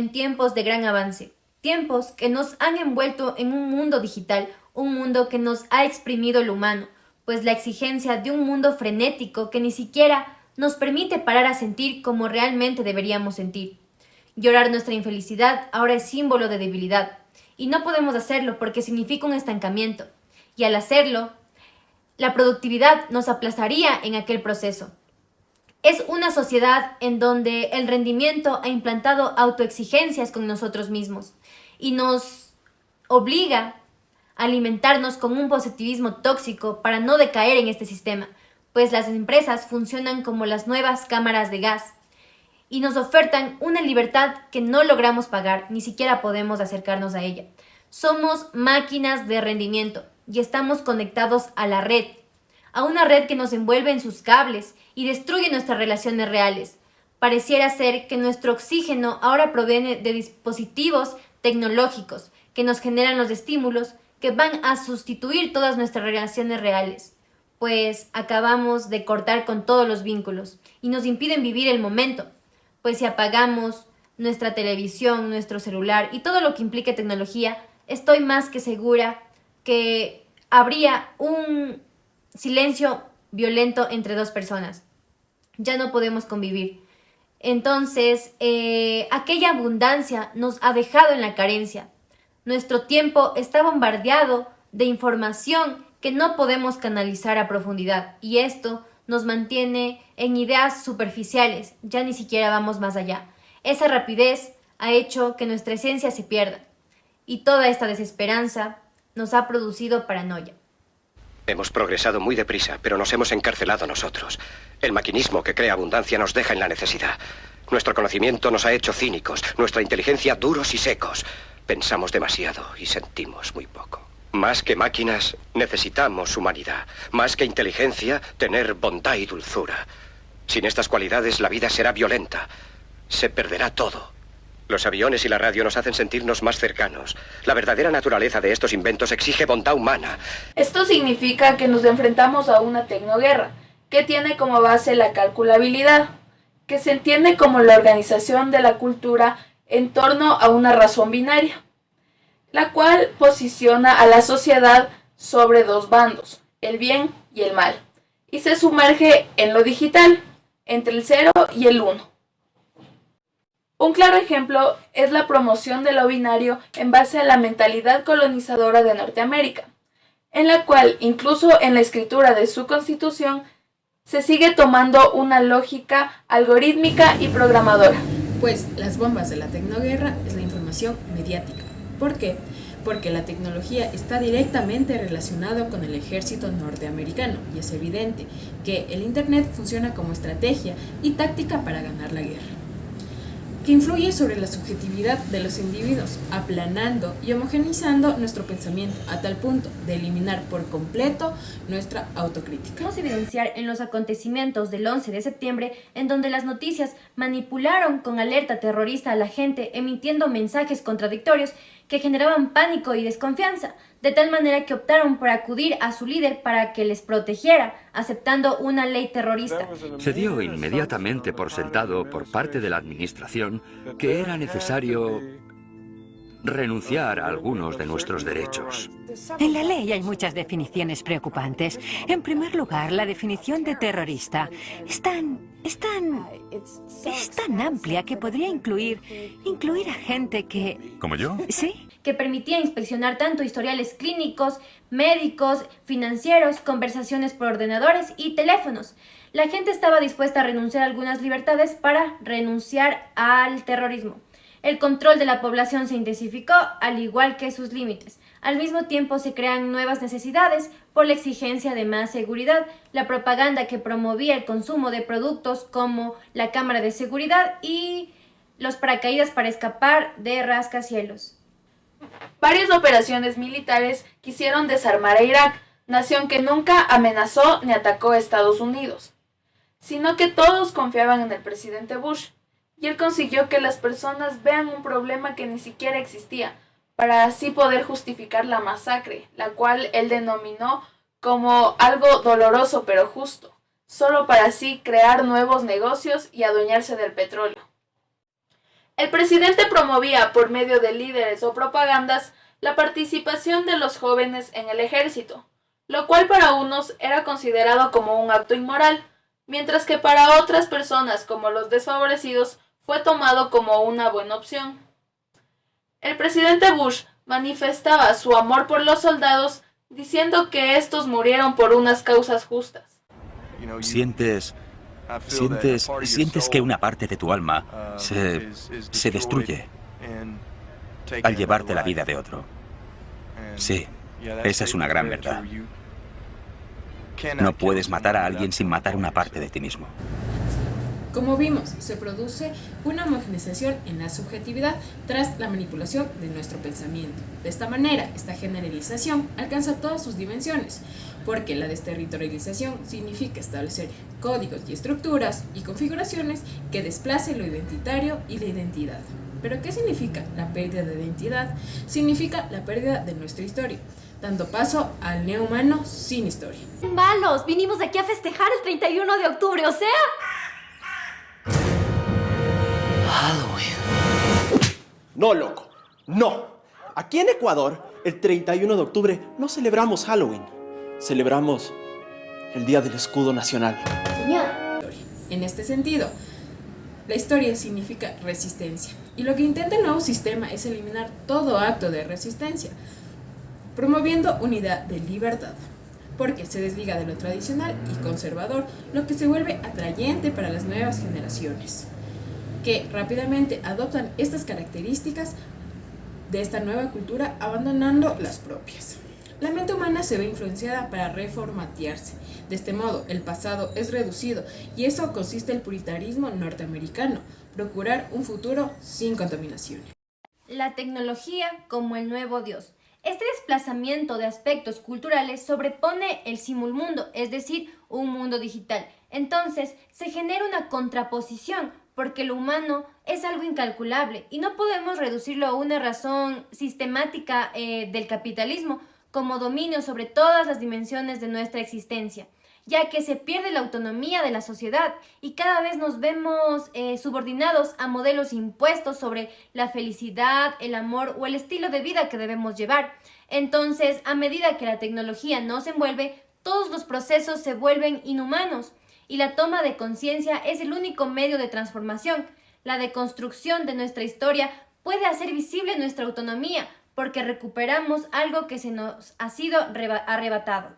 en tiempos de gran avance, tiempos que nos han envuelto en un mundo digital, un mundo que nos ha exprimido lo humano, pues la exigencia de un mundo frenético que ni siquiera nos permite parar a sentir como realmente deberíamos sentir. Llorar nuestra infelicidad ahora es símbolo de debilidad, y no podemos hacerlo porque significa un estancamiento, y al hacerlo, la productividad nos aplazaría en aquel proceso. Es una sociedad en donde el rendimiento ha implantado autoexigencias con nosotros mismos y nos obliga a alimentarnos con un positivismo tóxico para no decaer en este sistema, pues las empresas funcionan como las nuevas cámaras de gas y nos ofertan una libertad que no logramos pagar, ni siquiera podemos acercarnos a ella. Somos máquinas de rendimiento y estamos conectados a la red, a una red que nos envuelve en sus cables y destruye nuestras relaciones reales. Pareciera ser que nuestro oxígeno ahora proviene de dispositivos tecnológicos que nos generan los estímulos que van a sustituir todas nuestras relaciones reales, pues acabamos de cortar con todos los vínculos y nos impiden vivir el momento, pues si apagamos nuestra televisión, nuestro celular y todo lo que implique tecnología, estoy más que segura que habría un silencio violento entre dos personas. Ya no podemos convivir. Entonces, aquella abundancia nos ha dejado en la carencia. Nuestro tiempo está bombardeado de información que no podemos canalizar a profundidad y esto nos mantiene en ideas superficiales, ya ni siquiera vamos más allá. Esa rapidez ha hecho que nuestra esencia se pierda y toda esta desesperanza nos ha producido paranoia. Hemos progresado muy deprisa, pero nos hemos encarcelado nosotros. El maquinismo que crea abundancia nos deja en la necesidad. Nuestro conocimiento nos ha hecho cínicos, nuestra inteligencia duros y secos. Pensamos demasiado y sentimos muy poco. Más que máquinas, necesitamos humanidad. Más que inteligencia, tener bondad y dulzura. Sin estas cualidades, la vida será violenta. Se perderá todo. Los aviones y la radio nos hacen sentirnos más cercanos. La verdadera naturaleza de estos inventos exige bondad humana. Esto significa que nos enfrentamos a una tecnoguerra, que tiene como base la calculabilidad, que se entiende como la organización de la cultura en torno a una razón binaria, la cual posiciona a la sociedad sobre dos bandos, el bien y el mal, y se sumerge en lo digital, entre el 0 y el 1. Un claro ejemplo es la promoción de lo binario en base a la mentalidad colonizadora de Norteamérica, en la cual, incluso en la escritura de su constitución, se sigue tomando una lógica algorítmica y programadora. Pues las bombas de la tecnoguerra es la información mediática. ¿Por qué? Porque la tecnología está directamente relacionada con el ejército norteamericano y es evidente que el Internet funciona como estrategia y táctica para ganar la guerra, que influye sobre la subjetividad de los individuos, aplanando y homogeneizando nuestro pensamiento a tal punto de eliminar por completo nuestra autocrítica. Podemos evidenciar en los acontecimientos del 11 de septiembre, en donde las noticias manipularon con alerta terrorista a la gente, emitiendo mensajes contradictorios que generaban pánico y desconfianza, de tal manera que optaron por acudir a su líder para que les protegiera, aceptando una ley terrorista. Se dio inmediatamente por sentado por parte de la administración que era necesario renunciar a algunos de nuestros derechos. En la ley hay muchas definiciones preocupantes. En primer lugar, la definición de terrorista es tan amplia que podría incluir a gente que... ¿Como yo? ¿Sí? Que permitía inspeccionar tanto historiales clínicos, médicos, financieros, conversaciones por ordenadores y teléfonos. La gente estaba dispuesta a renunciar a algunas libertades para renunciar al terrorismo. El control de la población se intensificó, al igual que sus límites. Al mismo tiempo se crean nuevas necesidades por la exigencia de más seguridad, la propaganda que promovía el consumo de productos como la cámara de seguridad y los paracaídas para escapar de rascacielos. Varias operaciones militares quisieron desarmar a Irak, nación que nunca amenazó ni atacó a Estados Unidos, sino que todos confiaban en el presidente Bush, y él consiguió que las personas vean un problema que ni siquiera existía, para así poder justificar la masacre, la cual él denominó como algo doloroso pero justo, solo para así crear nuevos negocios y adueñarse del petróleo. El presidente promovía por medio de líderes o propagandas la participación de los jóvenes en el ejército, lo cual para unos era considerado como un acto inmoral, mientras que para otras personas, como los desfavorecidos, fue tomado como una buena opción. El presidente Bush manifestaba su amor por los soldados, diciendo que estos murieron por unas causas justas. Sientes que una parte de tu alma se destruye al llevarte la vida de otro. Sí, esa es una gran verdad. No puedes matar a alguien sin matar una parte de ti mismo. Como vimos, se produce una homogeneización en la subjetividad tras la manipulación de nuestro pensamiento. De esta manera, esta generalización alcanza todas sus dimensiones, porque la desterritorialización significa establecer códigos y estructuras y configuraciones que desplacen lo identitario y la identidad. ¿Pero qué significa la pérdida de identidad? Significa la pérdida de nuestra historia, dando paso al neo-humano sin historia. Malos, vinimos aquí a festejar el 31 de octubre, o sea... Halloween. No, loco, no. Aquí en Ecuador, el 31 de octubre no celebramos Halloween. Celebramos el Día del Escudo Nacional. Señor. En este sentido, la historia significa resistencia. Y lo que intenta el nuevo sistema es eliminar todo acto de resistencia, promoviendo unidad de libertad, porque se desliga de lo tradicional y conservador, lo que se vuelve atrayente para las nuevas generaciones, que rápidamente adoptan estas características de esta nueva cultura, abandonando las propias. La mente humana se ve influenciada para reformatearse. De este modo, el pasado es reducido, y eso consiste el puritanismo norteamericano, procurar un futuro sin contaminación. La tecnología como el nuevo Dios. Este desplazamiento de aspectos culturales sobrepone el simulmundo, es decir, un mundo digital. Entonces, se genera una contraposición, porque lo humano es algo incalculable y no podemos reducirlo a una razón sistemática del capitalismo como dominio sobre todas las dimensiones de nuestra existencia, ya que se pierde la autonomía de la sociedad y cada vez nos vemos subordinados a modelos impuestos sobre la felicidad, el amor o el estilo de vida que debemos llevar. Entonces, a medida que la tecnología nos envuelve, todos los procesos se vuelven inhumanos y la toma de conciencia es el único medio de transformación. La deconstrucción de nuestra historia puede hacer visible nuestra autonomía porque recuperamos algo que se nos ha sido arrebatado.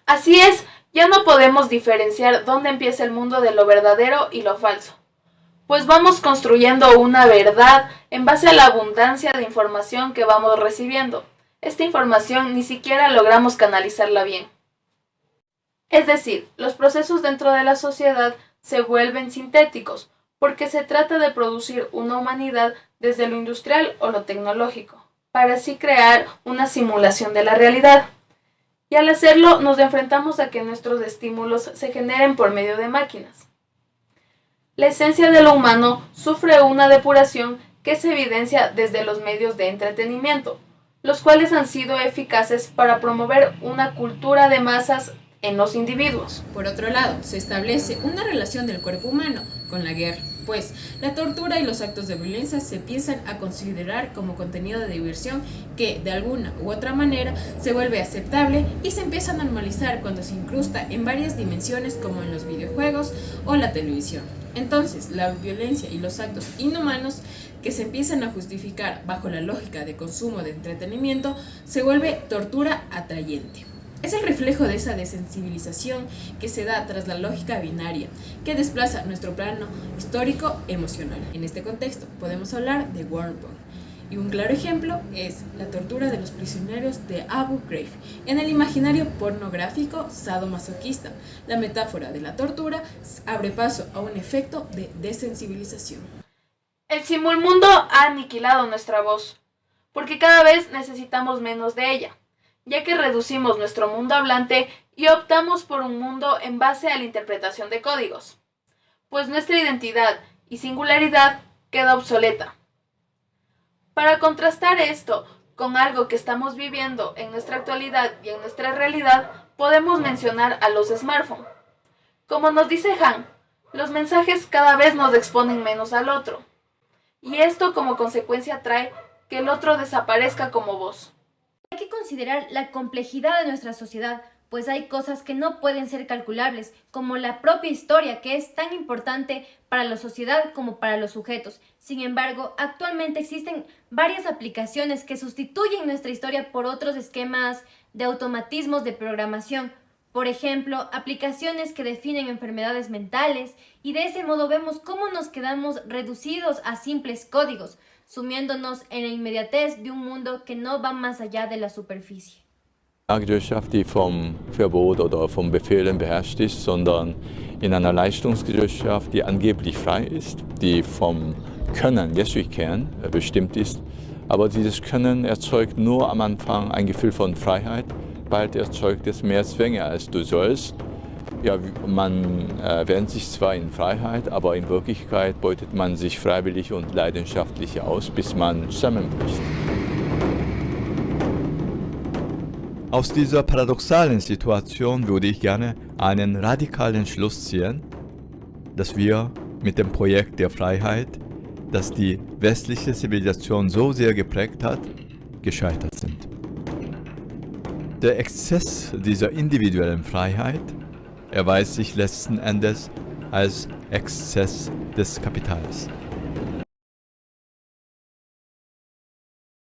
Así es, ya no podemos diferenciar dónde empieza el mundo de lo verdadero y lo falso, pues vamos construyendo una verdad en base a la abundancia de información que vamos recibiendo. Esta información ni siquiera logramos canalizarla bien. Es decir, los procesos dentro de la sociedad se vuelven sintéticos, porque se trata de producir una humanidad desde lo industrial o lo tecnológico, para así crear una simulación de la realidad. Y al hacerlo nos enfrentamos a que nuestros estímulos se generen por medio de máquinas. La esencia de lo humano sufre una depuración que se evidencia desde los medios de entretenimiento, los cuales han sido eficaces para promover una cultura de masas en los individuos. Por otro lado, se establece una relación del cuerpo humano con la guerra, pues la tortura y los actos de violencia se empiezan a considerar como contenido de diversión que, de alguna u otra manera, se vuelve aceptable y se empieza a normalizar cuando se incrusta en varias dimensiones como en los videojuegos o la televisión. Entonces, la violencia y los actos inhumanos que se empiezan a justificar bajo la lógica de consumo de entretenimiento se vuelve tortura atrayente. Es el reflejo de esa desensibilización que se da tras la lógica binaria, que desplaza nuestro plano histórico-emocional. En este contexto podemos hablar de wormhole, y un claro ejemplo es la tortura de los prisioneros de Abu Ghraib. En el imaginario pornográfico sadomasoquista, la metáfora de la tortura abre paso a un efecto de desensibilización. El simulmundo ha aniquilado nuestra voz, porque cada vez necesitamos menos de ella, ya que reducimos nuestro mundo hablante y optamos por un mundo en base a la interpretación de códigos, pues nuestra identidad y singularidad queda obsoleta. Para contrastar esto con algo que estamos viviendo en nuestra actualidad y en nuestra realidad, podemos mencionar a los smartphones. Como nos dice Han, los mensajes cada vez nos exponen menos al otro, y esto como consecuencia trae que el otro desaparezca como vos. Hay que considerar la complejidad de nuestra sociedad, pues hay cosas que no pueden ser calculables, como la propia historia, que es tan importante para la sociedad como para los sujetos. Sin embargo, actualmente existen varias aplicaciones que sustituyen nuestra historia por otros esquemas de automatismos de programación. Por ejemplo, aplicaciones que definen enfermedades mentales, y de ese modo vemos cómo nos quedamos reducidos a simples códigos, sumiéndonos en la inmediatez de un mundo que no va más allá de la superficie. Eine Gesellschaft, die vom Verbot oder vom Befehlen beherrscht ist, sondern in einer Leistungsgesellschaft, die angeblich frei ist, die vom Können, Kern bestimmt ist. Aber dieses Können erzeugt nur am Anfang ein Gefühl von Freiheit, bald erzeugt es mehr Zwänge als du sollst. Ja, man wähnt sich zwar in Freiheit, aber in Wirklichkeit beutet man sich freiwillig und leidenschaftlich aus, bis man zusammenbricht. Aus dieser paradoxalen Situation würde ich gerne einen radikalen Schluss ziehen, dass wir mit dem Projekt der Freiheit, das die westliche Zivilisation so sehr geprägt hat, gescheitert sind. Der Exzess dieser individuellen Freiheit erweist sich letzten Endes als Exzess des Kapitals.